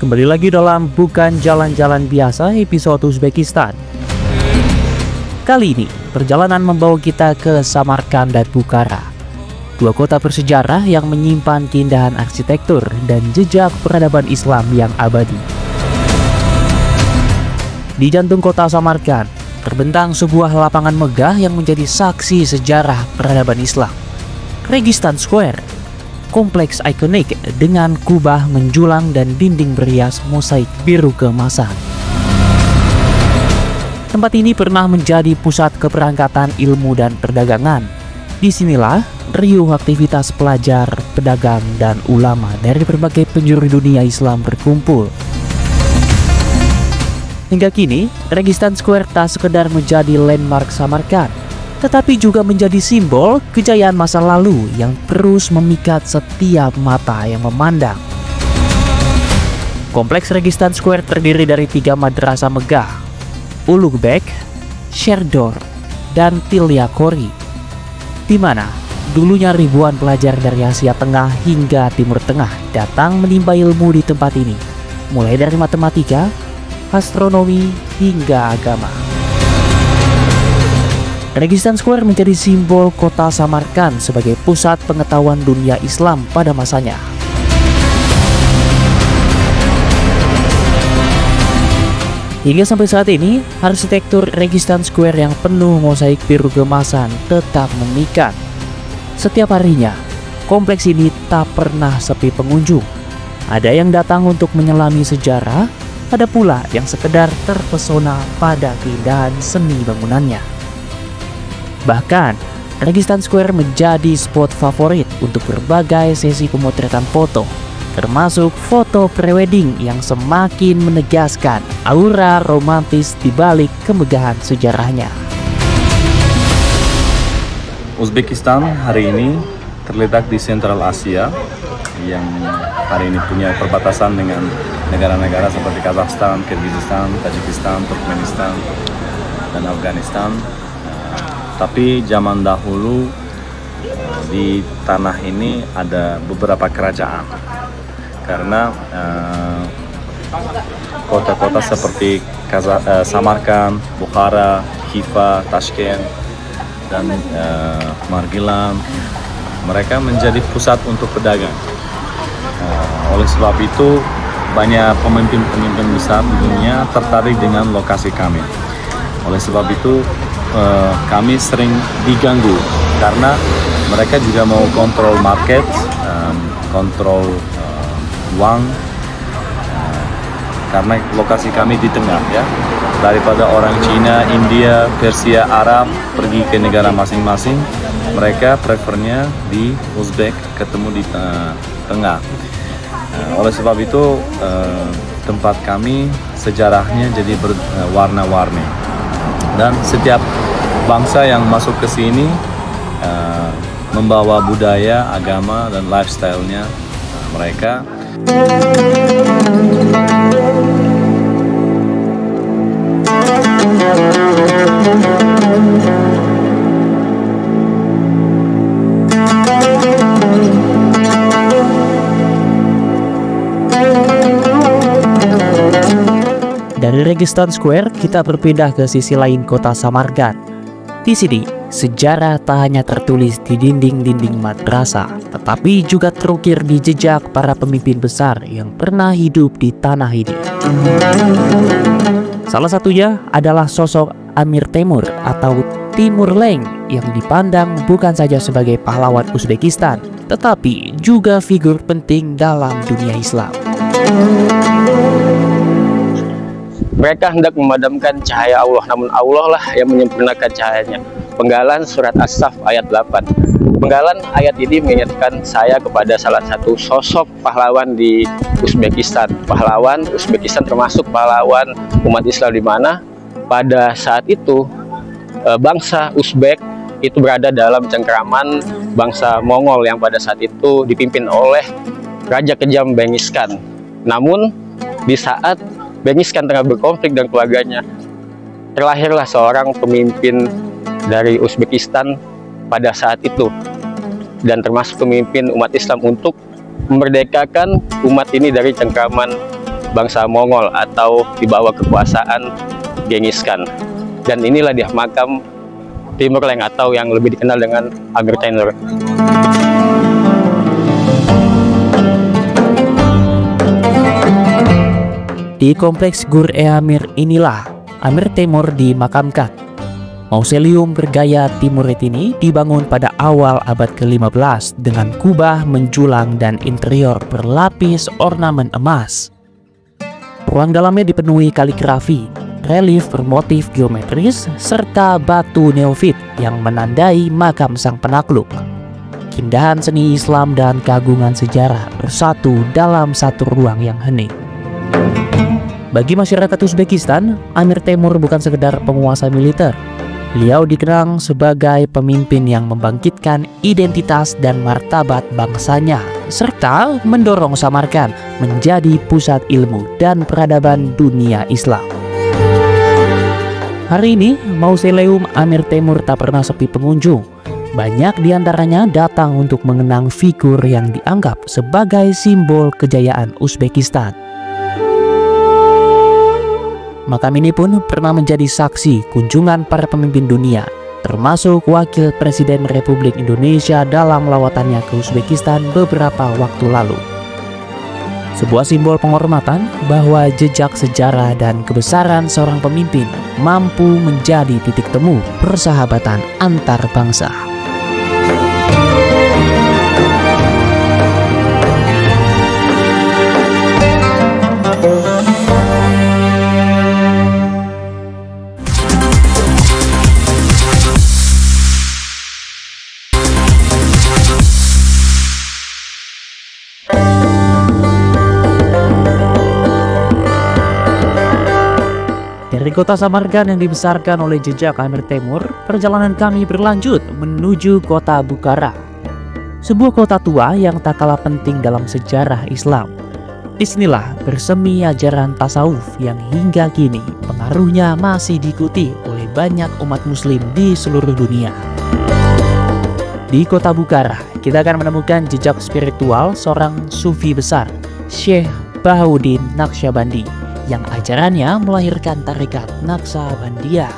Kembali lagi dalam Bukan Jalan-Jalan Biasa episode Uzbekistan. Kali ini perjalanan membawa kita ke Samarkand dan Bukhara, dua kota bersejarah yang menyimpan keindahan arsitektur dan jejak peradaban Islam yang abadi. Di jantung kota Samarkand terbentang sebuah lapangan megah yang menjadi saksi sejarah peradaban Islam, Registan Square. Kompleks ikonik dengan kubah menjulang dan dinding berias mosaik biru keemasan. Tempat ini pernah menjadi pusat keberangkatan ilmu dan perdagangan. Disinilah riuh aktivitas pelajar, pedagang, dan ulama dari berbagai penjuru dunia Islam berkumpul. Hingga kini, Registan Square tak sekedar menjadi landmark Samarkand, tetapi juga menjadi simbol kejayaan masa lalu yang terus memikat setiap mata yang memandang. Kompleks Registan Square terdiri dari 3 madrasah megah, Ulugbek, Sherdor, dan Tilyakori, di mana dulunya ribuan pelajar dari Asia Tengah hingga Timur Tengah datang menimba ilmu di tempat ini, mulai dari matematika, astronomi, hingga agama. Registan Square menjadi simbol kota Samarkand sebagai pusat pengetahuan dunia Islam pada masanya. Hingga sampai saat ini, arsitektur Registan Square yang penuh mosaik biru keemasan tetap memikat. Setiap harinya, kompleks ini tak pernah sepi pengunjung. Ada yang datang untuk menyelami sejarah, ada pula yang sekedar terpesona pada keindahan seni bangunannya. Bahkan, Registan Square menjadi spot favorit untuk berbagai sesi pemotretan foto, termasuk foto prewedding yang semakin menegaskan aura romantis di balik kemegahan sejarahnya. Uzbekistan hari ini terletak di Sentral Asia yang hari ini punya perbatasan dengan negara-negara seperti Kazakhstan, Kyrgyzstan, Tajikistan, Turkmenistan, dan Afghanistan. Tapi zaman dahulu di tanah ini ada beberapa kerajaan, karena kota-kota seperti Samarkand, Bukhara, Khiva, Tashkent, dan Margilan, mereka menjadi pusat untuk pedagang. Oleh sebab itu banyak pemimpin-pemimpin besar di dunia tertarik dengan lokasi kami. Oleh sebab itu kami sering diganggu karena mereka juga mau kontrol market, kontrol uang, karena lokasi kami di tengah ya. Daripada orang Cina, India, Persia, Arab pergi ke negara masing-masing, mereka prefernya di Uzbek ketemu di tengah. Oleh sebab itu tempat kami sejarahnya jadi berwarna-warni, dan setiap bangsa yang masuk ke sini membawa budaya, agama, dan lifestyle-nya mereka. Dari Registan Square, kita berpindah ke sisi lain kota Samarkand. Di sini, sejarah tak hanya tertulis di dinding-dinding madrasah, tetapi juga terukir di jejak para pemimpin besar yang pernah hidup di tanah ini. Salah satunya adalah sosok Amir Temur atau Timur Leng yang dipandang bukan saja sebagai pahlawan Uzbekistan, tetapi juga figur penting dalam dunia Islam. Mereka hendak memadamkan cahaya Allah, namun Allah lah yang menyempurnakan cahayanya. Penggalan surat As-Saff ayat 8. Penggalan ayat ini mengingatkan saya kepada salah satu sosok pahlawan di Uzbekistan. Pahlawan Uzbekistan termasuk pahlawan umat Islam, di mana pada saat itu bangsa Uzbek itu berada dalam cengkeraman bangsa Mongol yang pada saat itu dipimpin oleh Raja Kejam Genghis Khan. Namun di saat Genghis Khan tengah berkonflik dengan keluarganya, terlahirlah seorang pemimpin dari Uzbekistan pada saat itu, dan termasuk pemimpin umat Islam untuk memerdekakan umat ini dari cengkraman bangsa Mongol atau di bawah kekuasaan Genghis Khan. Dan inilah dia makam Timur Leng atau yang lebih dikenal dengan Amir Temur. Di kompleks Gur-e-Amir inilah Amir Temur dimakamkan. Mausoleum bergaya Timurid ini dibangun pada awal abad ke-15 dengan kubah menjulang dan interior berlapis ornamen emas. Ruang dalamnya dipenuhi kaligrafi, relief bermotif geometris, serta batu neofit yang menandai makam sang penakluk. Keindahan seni Islam dan keagungan sejarah bersatu dalam satu ruang yang hening. Bagi masyarakat Uzbekistan, Amir Temur bukan sekedar penguasa militer. Beliau dikenang sebagai pemimpin yang membangkitkan identitas dan martabat bangsanya, serta mendorong Samarkand menjadi pusat ilmu dan peradaban dunia Islam. Hari ini, Mausoleum Amir Temur tak pernah sepi pengunjung. Banyak di antaranya datang untuk mengenang figur yang dianggap sebagai simbol kejayaan Uzbekistan. Makam ini pun pernah menjadi saksi kunjungan para pemimpin dunia, termasuk Wakil Presiden Republik Indonesia dalam lawatannya ke Uzbekistan beberapa waktu lalu. Sebuah simbol penghormatan bahwa jejak sejarah dan kebesaran seorang pemimpin mampu menjadi titik temu persahabatan antar bangsa. Dari kota Samarkand yang dibesarkan oleh jejak Amir Temur, perjalanan kami berlanjut menuju kota Bukhara. Sebuah kota tua yang tak kalah penting dalam sejarah Islam. Disinilah bersemi ajaran tasawuf yang hingga kini pengaruhnya masih diikuti oleh banyak umat muslim di seluruh dunia. Di kota Bukhara, kita akan menemukan jejak spiritual seorang sufi besar, Syekh Bahauddin Naqsyabandi, yang ajarannya melahirkan tarekat Naqsabandiyah.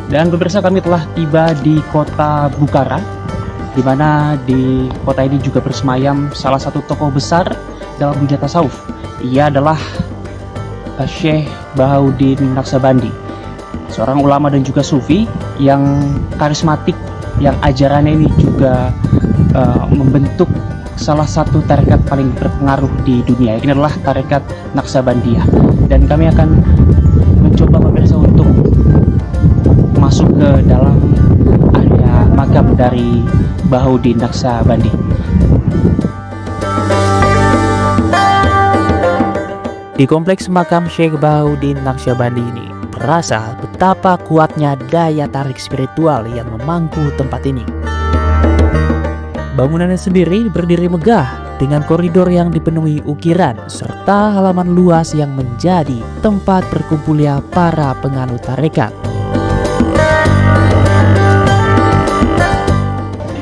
Dan pemirsa, kami telah tiba di kota Bukhara, di mana di kota ini juga bersemayam salah satu tokoh besar dalam dunia tasawuf. Ia adalah Syekh Bahauddin Naqsyabandi, seorang ulama dan juga sufi yang karismatik, yang ajarannya ini juga membentuk salah satu tarekat paling berpengaruh di dunia. Ini adalah tarekat Naqsabandiyah, dan kami akan mencoba pemirsa untuk masuk ke dalam area makam dari Bahauddin Naqsyabandi. Di kompleks makam Syekh Bahauddin Naqsyabandi ini terasa betapa kuatnya daya tarik spiritual yang memangku tempat ini. Bangunannya sendiri berdiri megah dengan koridor yang dipenuhi ukiran serta halaman luas yang menjadi tempat berkumpulnya para penganut tarekat.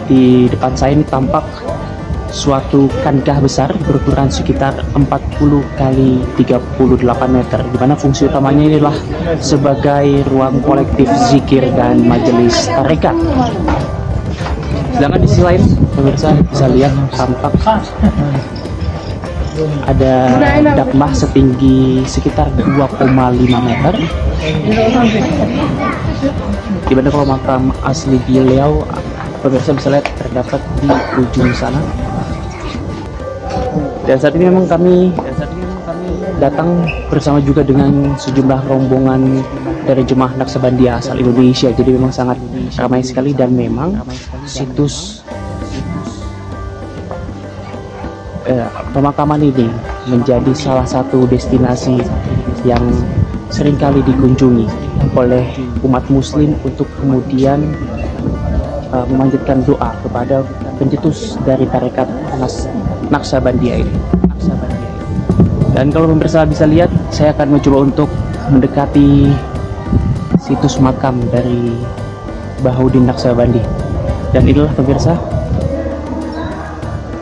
Di depan saya ini tampak suatu kancah besar berukuran sekitar 40 kali 38 meter, di mana fungsi utamanya inilah sebagai ruang kolektif zikir dan majelis tarekat. Sedangkan di sisi lain, pemirsa bisa lihat tampak ada dakmah setinggi sekitar 2,5 meter. Di mana kalau makam asli beliau, pemirsa bisa lihat terdapat di ujung sana. Dan saat ini memang kami datang bersama juga dengan sejumlah rombongan dari jemaah Naqsabandiyah asal Indonesia. Jadi memang sangat ramai sekali, dan memang situs pemakaman ini menjadi salah satu destinasi yang seringkali dikunjungi oleh umat muslim untuk kemudian memanjatkan doa kepada pencetus dari tarekat Naqsabandiyah ini. Dan kalau pemirsa bisa lihat, saya akan mencoba untuk mendekati situs makam dari Bahauddin Naqsyabandi. Dan inilah pemirsa,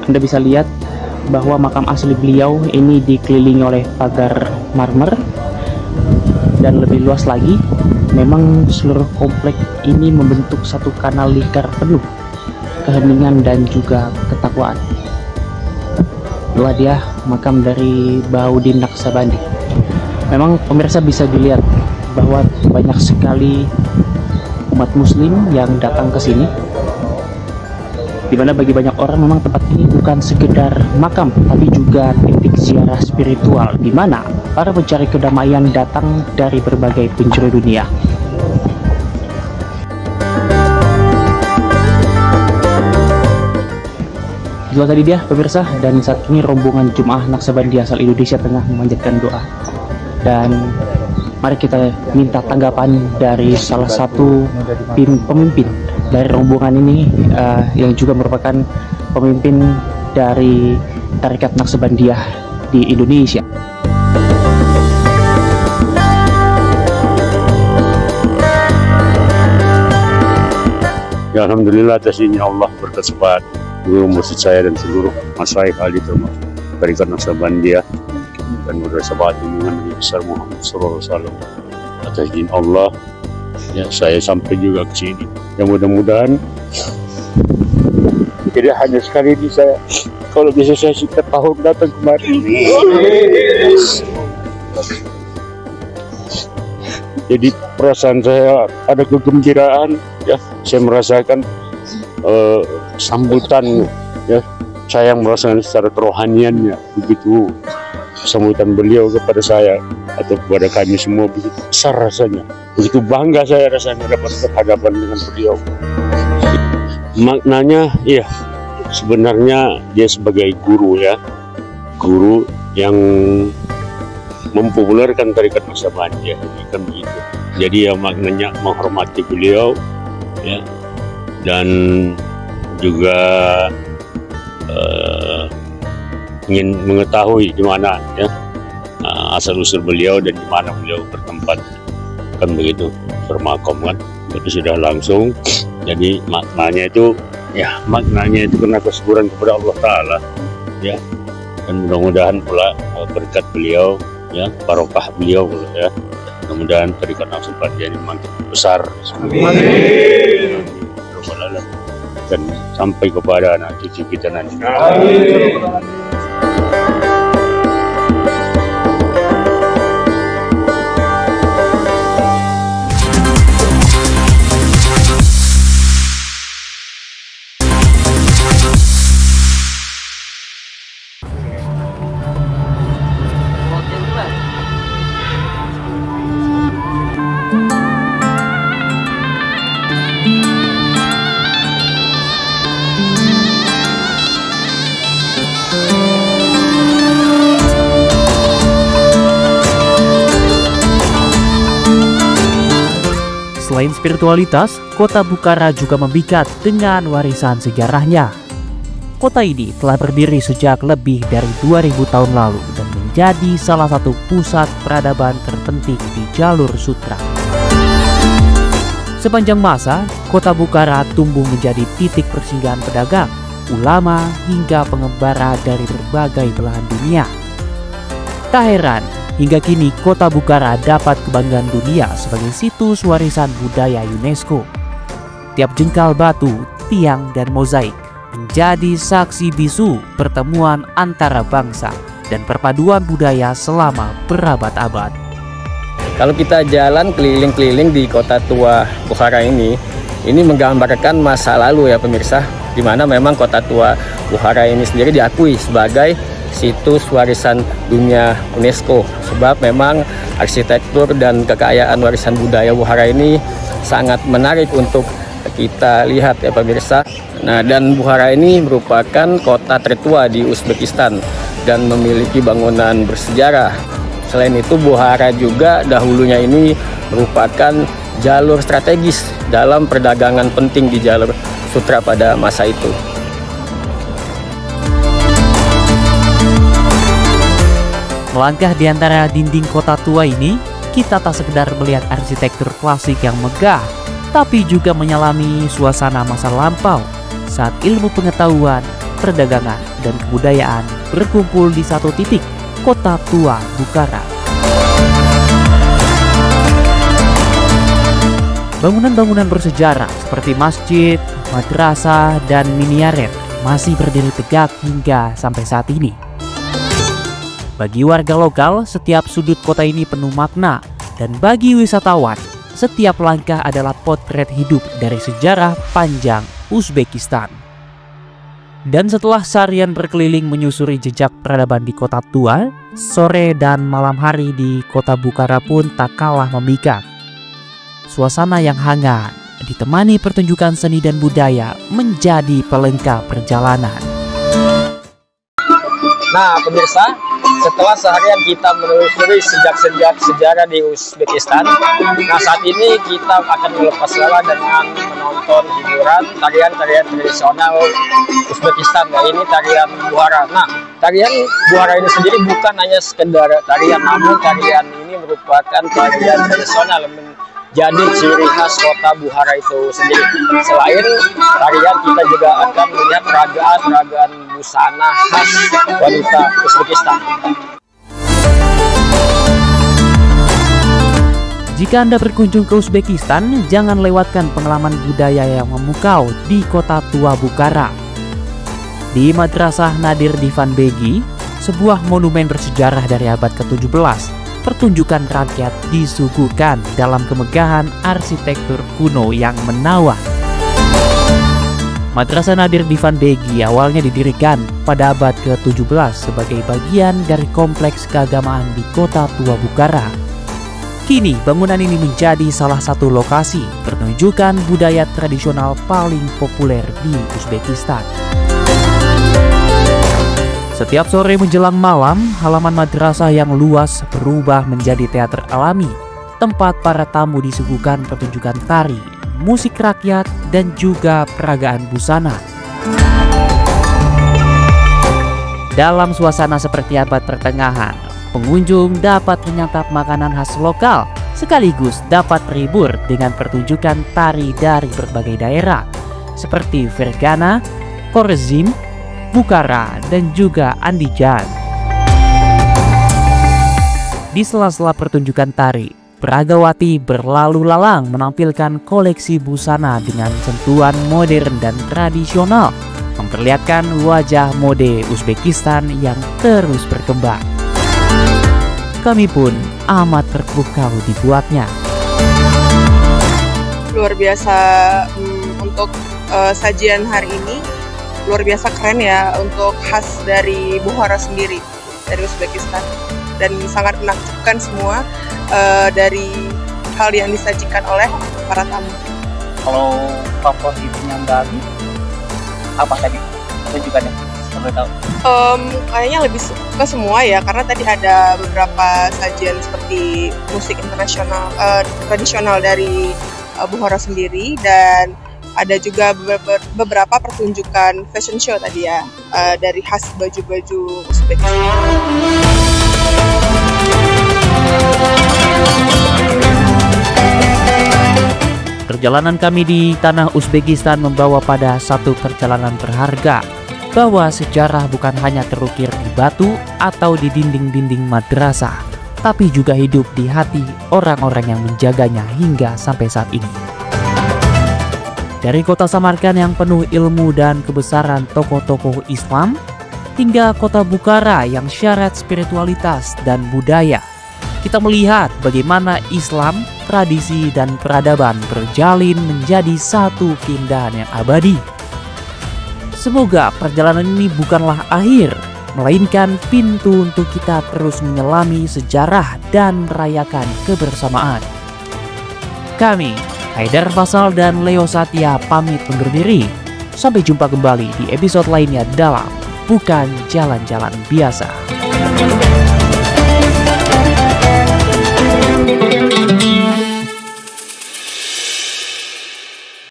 Anda bisa lihat bahwa makam asli beliau ini dikelilingi oleh pagar marmer, dan lebih luas lagi, memang seluruh komplek ini membentuk satu kanal lingkar penuh keheningan dan juga ketakwaan. Itulah dia makam dari Bahaudin Naqsabandi. Memang pemirsa bisa dilihat bahwa banyak sekali umat muslim yang datang ke sini, dimana bagi banyak orang memang tempat ini bukan sekedar makam tapi juga titik ziarah spiritual, dimana para pencari kedamaian datang dari berbagai penjuru dunia. Itulah tadi dia pemirsa, dan saat ini rombongan Jemaah Naqsabandi asal Indonesia tengah memanjatkan doa. Dan mari kita minta tanggapan dari salah satu pemimpin dari rombongan ini, yang juga merupakan pemimpin dari Tarekat Naqsabandiyah di Indonesia. Ya, alhamdulillah atas ini Allah berkesepat seluruh masjid saya dan seluruh masyayikh ahli termasuk Tarekat Naqsabandiyah dan bersahabat dengan Nabi besar Muhammad SAW. Atas izin Allah, ya saya sampai juga ke sini. Ya mudah-mudahan tidak hanya sekali ini saya, kalau bisa saya setiap tahun datang kemari. Jadi perasaan saya ada kegembiraan, ya saya merasakan sambutan, ya saya yang merasakan secara kerohaniannya begitu sambutan beliau kepada saya atau kepada kami semua begitu besar rasanya, begitu bangga saya rasanya dapat berhadapan dengan beliau. Maknanya ya sebenarnya dia sebagai guru, ya guru yang mempopulerkan Tarekat Naqsabandiyah, kan begitu. Jadi ya maknanya menghormati beliau, ya, dan juga ingin mengetahui di mana, ya, asal usul beliau dan di mana beliau bertempat, kan begitu, bermakom kan. Tapi sudah langsung, jadi maknanya itu, ya maknanya itu karena kesyukuran kepada Allah Taala, ya, dan mudah-mudahan pula berkat beliau, ya, barokah beliau, ya, mudah-mudahan Tarekat Naqsabandiyah ini makin besar. Amin. Dan sampai kepada anak cucu kita nanti. Amin. Selain spiritualitas, kota Bukhara juga memikat dengan warisan sejarahnya. Kota ini telah berdiri sejak lebih dari 2000 tahun lalu dan menjadi salah satu pusat peradaban terpenting di jalur sutra. Sepanjang masa, kota Bukhara tumbuh menjadi titik persinggahan pedagang, ulama, hingga pengembara dari berbagai belahan dunia. Tak heran, hingga kini kota Bukhara dapat kebanggaan dunia sebagai situs warisan budaya UNESCO. Tiap jengkal batu, tiang, dan mozaik menjadi saksi bisu pertemuan antara bangsa dan perpaduan budaya selama berabad-abad. Kalau kita jalan keliling-keliling di kota tua Bukhara ini menggambarkan masa lalu, ya pemirsa, di mana memang kota tua Bukhara ini sendiri diakui sebagai situs warisan dunia UNESCO, sebab memang arsitektur dan kekayaan warisan budaya Bukhara ini sangat menarik untuk kita lihat, ya pemirsa. Nah, dan Bukhara ini merupakan kota tertua di Uzbekistan dan memiliki bangunan bersejarah. Selain itu, Bukhara juga dahulunya ini merupakan jalur strategis dalam perdagangan penting di jalur sutra pada masa itu. Melangkah di antara dinding kota tua ini, kita tak sekedar melihat arsitektur klasik yang megah, tapi juga menyelami suasana masa lampau saat ilmu pengetahuan, perdagangan, dan kebudayaan berkumpul di satu titik, Kota Tua Bukhara. Bangunan-bangunan bersejarah seperti masjid, madrasah, dan minaret masih berdiri tegak hingga sampai saat ini. Bagi warga lokal, setiap sudut kota ini penuh makna, dan bagi wisatawan, setiap langkah adalah potret hidup dari sejarah panjang Uzbekistan. Dan setelah seharian berkeliling menyusuri jejak peradaban di kota tua, sore dan malam hari di kota Bukhara pun tak kalah memikat. Suasana yang hangat, ditemani pertunjukan seni dan budaya menjadi pelengkap perjalanan. Nah pemirsa, setelah seharian kita menelusuri sejak-sejak sejarah di Uzbekistan, nah saat ini kita akan melepas lelah dengan menonton hiburan tarian-tarian tradisional Uzbekistan, yaitu tarian Bukhara. Nah, tarian Bukhara ini sendiri bukan hanya sekedar tarian, namun tarian ini merupakan tarian tradisional jadi ciri khas kota Bukhara itu sendiri. Selain tarian, kita juga akan melihat peragaan busana khas wanita Uzbekistan. Jika Anda berkunjung ke Uzbekistan, jangan lewatkan pengalaman budaya yang memukau di kota tua Bukhara. Di Madrasah Nadir Divan Begi, sebuah monumen bersejarah dari abad ke-17, pertunjukan rakyat disuguhkan dalam kemegahan arsitektur kuno yang menawan. Madrasah Nadir Divan Begi awalnya didirikan pada abad ke-17 sebagai bagian dari kompleks keagamaan di kota tua Bukhara. Kini bangunan ini menjadi salah satu lokasi pertunjukan budaya tradisional paling populer di Uzbekistan. Setiap sore menjelang malam, halaman madrasah yang luas berubah menjadi teater alami, tempat para tamu disuguhkan pertunjukan tari, musik rakyat, dan juga peragaan busana. Dalam suasana seperti abad pertengahan, pengunjung dapat menyantap makanan khas lokal, sekaligus dapat terhibur dengan pertunjukan tari dari berbagai daerah, seperti Fergana, Khorazim, Bukhara, dan juga Andijan. Di sela-sela pertunjukan tari, Peragawati berlalu lalang menampilkan koleksi busana dengan sentuhan modern dan tradisional, memperlihatkan wajah mode Uzbekistan yang terus berkembang. Kami pun amat terpukau dibuatnya. Luar biasa untuk sajian hari ini. Luar biasa keren ya untuk khas dari Bukhara sendiri, dari Uzbekistan, dan sangat menakjubkan semua dari hal yang disajikan oleh para tamu. Kalau favoritnya Mbak Abi, apa tadi tunjukannya? Boleh tahu? Kayaknya lebih suka semua ya, karena tadi ada beberapa sajian seperti musik internasional tradisional dari Bukhara sendiri, dan ada juga beberapa pertunjukan fashion show tadi ya, dari khas baju-baju Uzbekistan. Perjalanan kami di tanah Uzbekistan membawa pada satu perjalanan berharga, bahwa sejarah bukan hanya terukir di batu atau di dinding-dinding madrasah, tapi juga hidup di hati orang-orang yang menjaganya hingga sampai saat ini. Dari kota Samarkand yang penuh ilmu dan kebesaran tokoh-tokoh Islam, hingga kota Bukhara yang syarat spiritualitas dan budaya, kita melihat bagaimana Islam, tradisi, dan peradaban berjalin menjadi satu keindahan yang abadi. Semoga perjalanan ini bukanlah akhir, melainkan pintu untuk kita terus menyelami sejarah dan merayakan kebersamaan. Kami, Haidar Faisal dan Leo Satya pamit undur diri. Sampai jumpa kembali di episode lainnya dalam Bukan Jalan-Jalan Biasa.